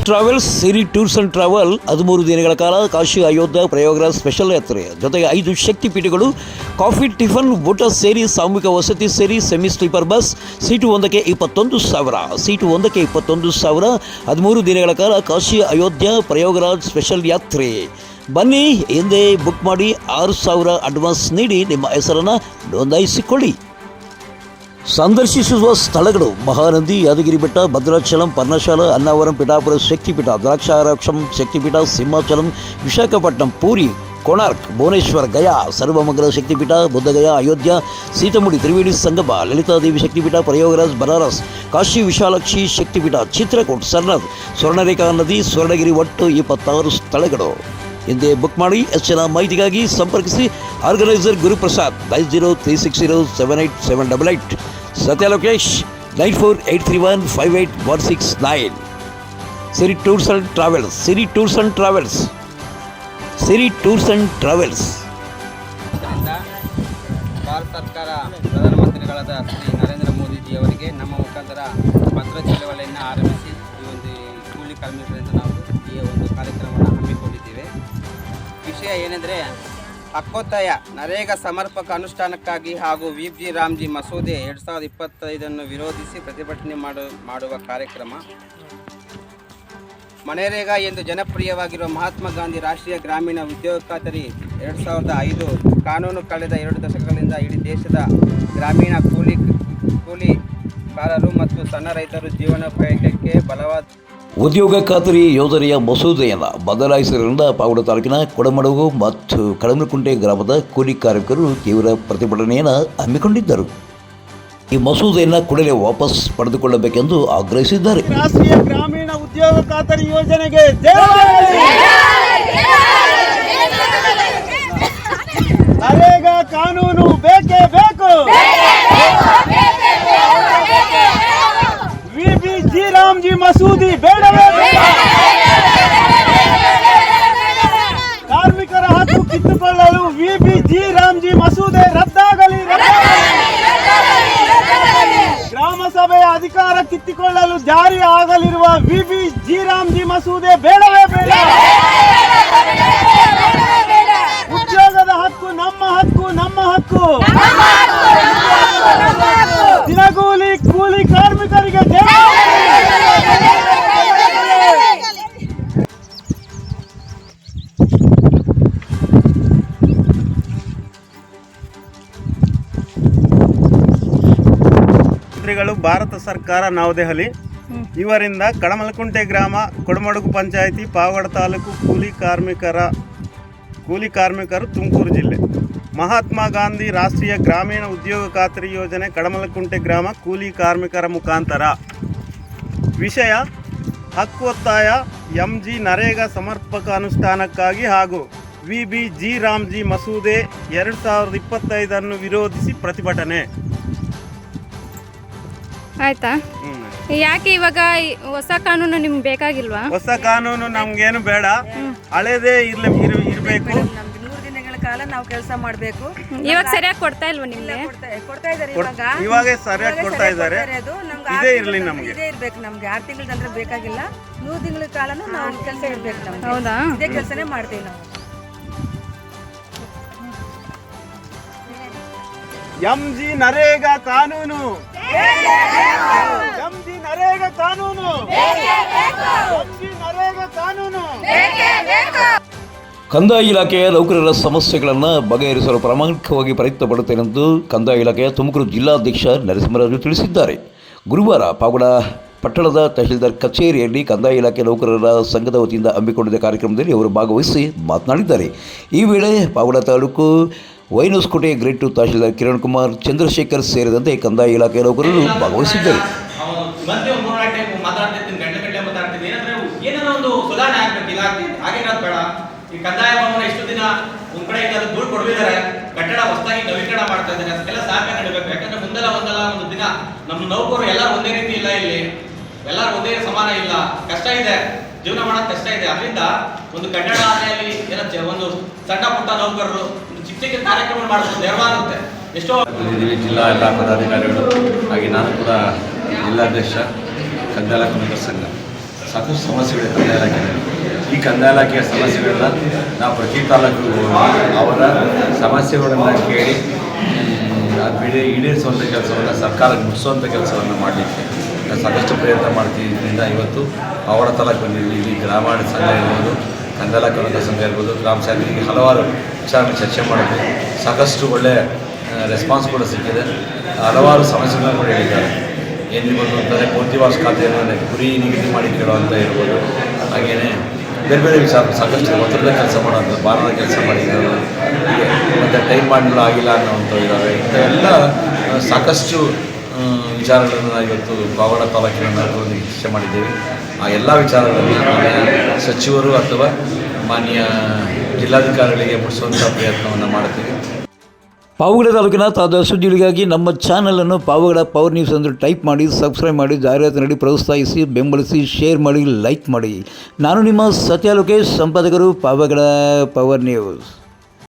Travels Siri tours and travel 13 ದಿನಗಳ ಕಾಲ Kashi Ayodhya Prayagraj special ಯಾತ್ರೆ ಜೊತೆಗೆ 5 ಶಕ್ತಿಪೀಠಗಳು, ಕಾಫಿ, ಟಿಫನ್, ಊಟ ಸೇರಿ ಸಾಮೂಹಿಕ ವಸತಿ ಸೇರಿ ಸೆಮಿ ಸ್ಲೀಪರ್ ಬಸ್, ಸೀಟು ಒಂದಕ್ಕೆ 21,000 13 ದಿನಗಳ ಕಾಲ ಕಾಶಿ ಅಯೋಧ್ಯ ಪ್ರಯಾಗ್ರಾಜ್ ಸ್ಪೆಷಲ್ ಯಾತ್ರೆ. ಬನ್ನಿ, ಹಿಂದೆ ಬುಕ್ ಮಾಡಿ 6,000 ಅಡ್ವಾನ್ಸ್ ನೀಡಿ ನಿಮ್ಮ ಹೆಸರನ್ನು ನೋಂದಾಯಿಸಿಕೊಳ್ಳಿ. ಸಂದರ್ಶಿಸುವ ಸ್ಥಳಗಳು: ಮಹಾನಂದಿ, ಯಾದಗಿರಿ ಬೆಟ್ಟ, ಭದ್ರಾಚಲಂ, ಪರ್ಣಶಾಲ, ಅನ್ನಾವರಂ, ಪಿಠಾಪುರ ಶಕ್ತಿಪೀಠ, ದ್ರಾಕ್ಷಾರಾಕ್ಷಂ ಶಕ್ತಿಪೀಠ, ಸಿಂಹಾಚಲಂ, ವಿಶಾಖಪಟ್ಟಣಂ, ಪೂರಿ, ಕೋಣಾರ್ಕ್, ಭುವನೇಶ್ವರ್, ಗಯಾ, ಸರ್ವಮಂಗಲ ಶಕ್ತಿಪೀಠ, ಬುದ್ಧಗಯಾ, ಅಯೋಧ್ಯ, ಸೀತಮುಡಿ, ತ್ರಿವೇಣಿ ಸಂಗಮ, ಲಲಿತಾದೇವಿ ಶಕ್ತಿಪೀಠ, ಪ್ರಯಾಗರಾಜ್, ಬನಾರಸ್, ಕಾಶಿ ವಿಶಾಲಾಕ್ಷಿ ಶಕ್ತಿಪೀಠ, ಚಿತ್ರಕೂಟ್, ಸರ್ನಾಥ್, ಸ್ವರ್ಣರೇಖಾ ನದಿ, ಸ್ವರ್ಣಗಿರಿ. ಒಟ್ಟು 26 ಸ್ಥಳಗಳು. ಹಿಂದೆ ಬುಕ್ ಮಾಡಿ. ಹೆಚ್ಚಿನ ಮಾಹಿತಿಗಾಗಿ ಸಂಪರ್ಕಿಸಿ ಆರ್ಗನೈಸರ್ ಗುರುಪ್ರಸಾದ್ 9036078788, ಸತ್ಯ ಲೋಕೇಶ್ 9483158169. ಸಿರಿ ಟೂರ್ಸ್ ಅಂಡ್ ಟ್ರಾವೆಲ್ಸ್. ಭಾರತ ಸರ್ಕಾರ ಪ್ರಧಾನಮಂತ್ರಿಗಳಾದ ಶ್ರೀ ನರೇಂದ್ರ ಮೋದಿಜಿಯವರಿಗೆ ನಮ್ಮ ಮುಖಾಂತರ ಪತ್ರ ಚಳವಳಿಯನ್ನು ಆರಂಭಿಸಿ ಈ ಒಂದು ಕೂಲಿ ಕಾರ್ಮಿಕರಿಂದ ನಾವು ಈ ಒಂದು ಕಾರ್ಯಕ್ರಮವನ್ನು ಹಮ್ಮಿಕೊಂಡಿದ್ದೇವೆ. ವಿಷಯ ಏನೆಂದರೆ, ಹಕ್ಕೊತ್ತಾಯ ನರೇಗಾ ಸಮರ್ಪಕ ಅನುಷ್ಠಾನಕ್ಕಾಗಿ ಹಾಗೂ ವಿಜಿ ರಾಮ್ಜಿ ಮಸೂದೆ 2025 ವಿರೋಧಿಸಿ ಪ್ರತಿಭಟನೆ ಮಾಡುವ ಕಾರ್ಯಕ್ರಮ. ಮನರೇಗಾ ಎಂದು ಜನಪ್ರಿಯವಾಗಿರುವ ಮಹಾತ್ಮ ಗಾಂಧಿ ರಾಷ್ಟ್ರೀಯ ಗ್ರಾಮೀಣ ಉದ್ಯೋಗ ಖಾತರಿ 2005 ಕಾನೂನು ಕಳೆದ 2 ದಶಕಗಳಿಂದ ಇಡೀ ದೇಶದ ಗ್ರಾಮೀಣ ಕೂಲಿಕಾರರು ಮತ್ತು ಸಣ್ಣ ರೈತರ ಜೀವನೋಪಾಯಕ್ಕೆ ಬಲವಾದ ಉದ್ಯೋಗ ಖಾತರಿ ಯೋಜನೆಯ ಮಸೂದೆಯನ್ನು ಬದಲಾಯಿಸಿದ್ದರಿಂದ ಪಾವಗಡ ತಾಲೂಕಿನ ಕೊಡಮಡಗು ಮತ್ತು ಕಡಮನಕುಂಟೆ ಗ್ರಾಮದ ಕೂಲಿ ಕಾರ್ಮಿಕರು ತೀವ್ರ ಪ್ರತಿಭಟನೆಯನ್ನು ಹಮ್ಮಿಕೊಂಡಿದ್ದರು. ಈ ಮಸೂದೆಯನ್ನು ಕೂಡಲೇ ವಾಪಸ್ ಪಡೆದುಕೊಳ್ಳಬೇಕೆಂದು ಆಗ್ರಹಿಸಿದ್ದಾರೆ. ರಾಷ್ಟ್ರೀಯ ಗ್ರಾಮೀಣ ಉದ್ಯೋಗ ಖಾತರಿ ಯೋಜನೆಗೆ ನರೇಗಾ ಕಾನೂನು ಬೇಕೇ ಬೇಕು. ವಿಜಿ ರಾಮ್ಜಿ ಮಸೂದಿ ಬೇಡವೇ ಬೇಡ. ಕಾರ್ಮಿಕರ ಹಕ್ಕು ಕಿತ್ತುಕೊಳ್ಳಲು ವಿಜಿ ರಾಮ್ಜಿ ಮಸೂದೆ ರದ್ದಾಗಲಿ. ಗ್ರಾಮ ಸಭೆಯ ಅಧಿಕಾರ ಕಿತ್ತುಕೊಳ್ಳಲು ಜಾರಿ ಆಗಲಿರುವ ವಿಜಿ ರಾಮ್ಜಿ ಮಸೂದೆ ಬೇಡವೇ ಬೇಡ. ಉದ್ಯೋಗದ ಹಕ್ಕು ನಮ್ಮ ಹಕ್ಕು. ದಿನಗೂಲಿ ಕೂಲಿ ಕಾರ್ಮಿಕರಿಗೆ ಮಂತ್ರಿಗಳು ಭಾರತ ಸರ್ಕಾರ ನವದೆಹಲಿ ಇವರಿಂದ ಕಡಮಲಕುಂಟೆ ಗ್ರಾಮ, ಕೊಡಮಡಗು ಪಂಚಾಯಿತಿ, ಪಾವಗಡ ತಾಲೂಕು ಕೂಲಿ ಕಾರ್ಮಿಕರು, ತುಮಕೂರು ಜಿಲ್ಲೆ. ಮಹಾತ್ಮ ಗಾಂಧಿ ರಾಷ್ಟ್ರೀಯ ಗ್ರಾಮೀಣ ಉದ್ಯೋಗ ಖಾತರಿ ಯೋಜನೆ ಕಡಮಲಕುಂಟೆ ಗ್ರಾಮ ಕೂಲಿ ಕಾರ್ಮಿಕರ ಮುಖಾಂತರ. ವಿಷಯ: ಹಕ್ಕೊತ್ತಾಯ ಎಂಜಿ ನರೇಗಾ ಸಮರ್ಪಕ ಅನುಷ್ಠಾನಕ್ಕಾಗಿ ಹಾಗೂ ವಿಜಿ ರಾಮ್ಜಿ ಮಸೂದೆ 2025 ವಿರೋಧಿಸಿ ಪ್ರತಿಭಟನೆ. ಆಯ್ತಾ? ಯಾಕೆ ಇವಾಗ ಹೊಸ ಕಾನೂನು ನಿಮ್ಗೆ ಬೇಕಾಗಿಲ್ವಾ? ಹೊಸ ಕಾನೂನು ನಮ್ಗೇನು ಬೇಡ, ಹಳೇದೇ ಇರಬೇಕು. 100 ದಿನಗಳ ಕಾಲ ನಾವು ಕೆಲಸ ಮಾಡಬೇಕು. ಇವಾಗ ಸರಿಯಾಗಿ ಕೊಡ್ತಾ ಇಲ್ವಾ ನಿಮ್ಗೆ? ಕೊಡ್ತಾ ಇದ್ದಾರೆ. ಇವಾಗ ಸರಿಯಾಗಿ ಕೊಡ್ತಾ ಇದ್ದಾರೆ. ಇದೇ ಇರಲಿ, ನಮಗೆ ಇದೇ ಇರ್ಬೇಕು. ನಮ್ಗೆ 6 ತಿಂಗಳಂದ್ರೆ ಬೇಕಾಗಿಲ್ಲ. 100 ತಿಂಗಳ ಕಾಲನು ನಾವು ಕೆಲಸ ಇರ್ಬೇಕು. ನಮ್ಗೆ ಹೌದಾ? ಇದೇ ಕೆಲಸನೇ ಮಾಡ್ತೀವಿ ನಾವು. ಎಂಜಿ ನರೇಗಾ ಕಾನೂನು. ಕಂದಾಯ ಇಲಾಖೆಯ ನೌಕರರ ಸಮಸ್ಯೆಗಳನ್ನು ಬಗೆಹರಿಸಲು ಪ್ರಾಮಾಣಿಕವಾಗಿ ಪ್ರಯತ್ನ ಪಡುತ್ತೇನೆಂದು ಕಂದಾಯ ಇಲಾಖೆಯ ತುಮಕೂರು ಜಿಲ್ಲಾಧ್ಯಕ್ಷ ನರಸಿಂಹರಾಜು ತಿಳಿಸಿದ್ದಾರೆ. ಗುರುವಾರ ಪಾವಗಡ ಪಟ್ಟಣದ ತಹಶೀಲ್ದಾರ್ ಕಚೇರಿಯಲ್ಲಿ ಕಂದಾಯ ಇಲಾಖೆ ನೌಕರರ ಸಂಘದ ವತಿಯಿಂದ ಹಮ್ಮಿಕೊಂಡಿದ್ದ ಕಾರ್ಯಕ್ರಮದಲ್ಲಿ ಅವರು ಭಾಗವಹಿಸಿ ಮಾತನಾಡಿದ್ದಾರೆ. ಈ ವೇಳೆ ಪಾವಗಡ ತಾಲೂಕು ವೈನೋಸ್ಕೋಟೆ ಗ್ರೇಡ್ 2 ತಹಶೀಲ್ದಾರ್ ಕಿರಣ್ ಕುಮಾರ್, ಚಂದ್ರಶೇಖರ್ ಸೇರಿದಂತೆ ಕಂದಾಯ ಇಲಾಖೆ ನೌಕರರು ಭಾಗವಹಿಸಿದ್ದರು. ಕಂದಾಯ ಭವನ ಇಷ್ಟು ದಿನ ಒಂದ್ ಕಡೆ ದುಡ್ಡು ಕೊಡ್ತಿದ್ದಾರೆ, ಕಟ್ಟಡ ಹೊಸದಾಗಿ ನವೀಕರಣ ಮಾಡ್ತಾ ಇದ್ದಾರೆ, ಅದಕ್ಕೆಲ್ಲ ಸಹಕಾರ ನೀಡಬೇಕು. ಯಾಕಂದ್ರೆ ಒಂದಲ್ಲ ಒಂದು ದಿನ ನಮ್ಮ ನೌಕರರು ಎಲ್ಲರೂ ಒಂದೇ ರೀತಿ ಇಲ್ಲ, ಇಲ್ಲಿ ಎಲ್ಲರೂ ಒಂದೇ ಸಮಾನ ಇಲ್ಲ, ಕಷ್ಟ ಇದೆ, ಜೀವನ ಮಾಡೋದು ಕಷ್ಟ ಇದೆ. ಅದರಿಂದ ಒಂದು ಕಟ್ಟಡ ಆದಾಯಲ್ಲಿ ಒಂದು ಸಣ್ಣ ಪುಟ್ಟ ನೌಕರರು ಚಿಕ್ಕ ಕಾರ್ಯಕ್ರಮ ಮಾಡೋದು ನೆರವಾಗುತ್ತೆ. ಎಷ್ಟೋ ಜಿಲ್ಲಾ ಎಲ್ಲ ಪದಾಧಿಕಾರಿಗಳು ಹಾಗೆ ನಾನು ಕೂಡ ಜಿಲ್ಲಾಧ್ಯಕ್ಷ ಕಂದಾಯ ಕಾರ್ಮಿಕರ ಸಂಘ ಸಾಕಷ್ಟು ಸಮಸ್ಯೆಗಳಿದೆ ಕಂದಾಯ ಇಲಾಖೆಯಲ್ಲಿ. ಈ ಕಂದಾಯ ಇಲಾಖೆಯ ಸಮಸ್ಯೆಗಳನ್ನ ನಾವು ಪ್ರತಿ ತಾಲೂಕಿಗೂ ಹೋಗಿ ಅವರ ಸಮಸ್ಯೆಗಳನ್ನು ಕೇಳಿ ಈಡೇರಿಸುವಂಥ ಕೆಲಸವನ್ನು ಸರ್ಕಾರಕ್ಕೆ ಮುಟ್ಟಿಸುವಂಥ ಕೆಲಸವನ್ನು ಮಾಡಲಿಕ್ಕೆ ಸಾಕಷ್ಟು ಪ್ರಯತ್ನ ಮಾಡ್ತಿದ್ದರಿಂದ ಇವತ್ತು ಪಾವಗಡ ತಾಲೂಕಿನಲ್ಲಿ ಇಲ್ಲಿ ಗ್ರಾಮಾಡ ಸಂಘ ಇರ್ಬೋದು, ಕಂದಾಯ ಇಲಾಖೆ ಸಂಘ ಇರ್ಬೋದು, ಗ್ರಾಮ ಶಾಖೆಗೆ ಹಲವಾರು ವಿಚಾರವನ್ನು ಚರ್ಚೆ ಮಾಡಿದ್ವಿ. ಸಾಕಷ್ಟು ಒಳ್ಳೆಯ ರೆಸ್ಪಾನ್ಸ್ ಕೂಡ ಸಿಕ್ಕಿದೆ. ಹಲವಾರು ಸಮಸ್ಯೆಗಳನ್ನು ಕೂಡ ಹೇಳಿದ್ದಾರೆ. ಏನಿರ್ಬೋದು ಅಂತಂದರೆ ಪೂರ್ತಿವಾಸ ಖಾತೆಯನ್ನು ಗುರಿ ನಿಗದಿ ಮಾಡಿ ಕೇಳುವಂಥ ಇರ್ಬೋದು. ಹಾಗೆಯೇ ಬೇರೆ ಬೇರೆ ವಿಚಾರ ಸಾಕಷ್ಟು ಒತ್ತಡದ ಕೆಲಸ ಮಾಡೋಂಥ ಭಾರದ ಕೆಲಸ ಮಾಡಿದ್ದಾರೆ. ಹೀಗೆ ಮತ್ತು ಟೈಮ್ ಮಾಡಲು ಆಗಿಲ್ಲ ಅನ್ನೋವಂಥದ್ದು ಇದ್ದಾವೆ. ಇಂಥವೆಲ್ಲ ಸಾಕಷ್ಟು ವಿಚಾರಗಳನ್ನು ನಾವು ಇವತ್ತು ಪಾವಗಡ ತಾಲೂಕಿನ ನಾಯಕರೊಂದಿಗೆ ಚರ್ಚೆ ಮಾಡಿದ್ದೇವೆ. ಆ ಎಲ್ಲ ವಿಚಾರಗಳನ್ನು ಮಾನ್ಯ ಸಚಿವರು ಅಥವಾ ಮಾನ್ಯ ಜಿಲ್ಲಾಧಿಕಾರಿಗಳಿಗೆ ಮುಟ್ಟಿಸುವಂಥ ಪ್ರಯತ್ನವನ್ನು ಮಾಡ್ತೀವಿ. ಪಾವಗಡ ತಾಲೂಕಿನ ತಾಜಾ ಸುದ್ದಿಗಳಿಗಾಗಿ ನಮ್ಮ ಚಾನಲನ್ನು ಪಾವಗಡ ಪವರ್ ನ್ಯೂಸ್ ಎಂದು ಟೈಪ್ ಮಾಡಿ, ಸಬ್ಸ್ಕ್ರೈಬ್ ಮಾಡಿ, ಜಾಹೀರಾತು ನೀಡಿ ಪ್ರೋತ್ಸಾಹಿಸಿ, ಬೆಂಬಲಿಸಿ, ಶೇರ್ ಮಾಡಿ, ಲೈಕ್ ಮಾಡಿ. ನಾನು ನಿಮ್ಮ ಸತ್ಯ ಲೋಕೇಶ್, ಸಂಪಾದಕರು, ಪಾವಗಡ ಪವರ್ ನ್ಯೂಸ್.